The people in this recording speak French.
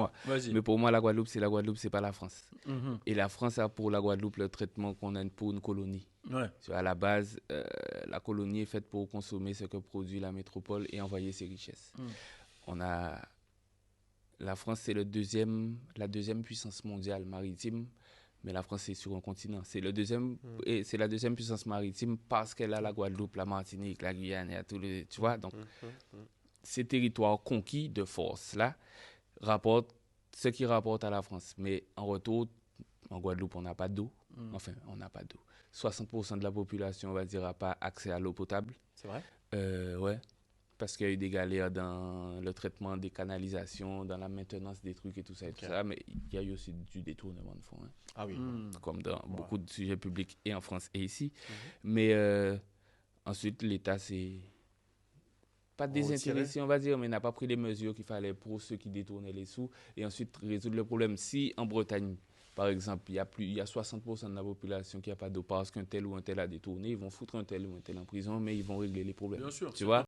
moi. Vas-y. Mais pour moi, la Guadeloupe, c'est pas la France. Mhm. Et la France a pour la Guadeloupe le traitement qu'on a pour une colonie. Ouais. À la base, la colonie est faite pour consommer ce que produit la métropole et envoyer ses richesses. On a la France, c'est la deuxième puissance mondiale maritime, mais la France est sur un continent. C'est la deuxième puissance maritime parce qu'elle a la Guadeloupe, la Martinique, la Guyane, et tout le, tu vois. Donc, ces territoires conquis de force là rapportent ce qui rapporte à la France. Mais en retour, en Guadeloupe, on n'a pas d'eau. Enfin, on n'a pas d'eau. 60% de la population, on va dire, n'a pas accès à l'eau potable. C'est vrai? Ouais. Parce qu'il y a eu des galères dans le traitement des canalisations, dans la maintenance des trucs et tout ça, mais il y a eu aussi du détournement de fonds. Hein. Ah oui. Comme dans beaucoup de sujets publics et en France et ici. Mais ensuite, l'État s'est pas désintéressé, on va dire, mais n'a pas pris les mesures qu'il fallait pour ceux qui détournaient les sous et ensuite résoudre le problème. Si en Bretagne, par exemple, il y a 60% de la population qui n'a pas d'eau parce qu'un tel ou un tel a détourné, ils vont foutre un tel ou un tel en prison, mais ils vont régler les problèmes. Bien sûr. Tu vois?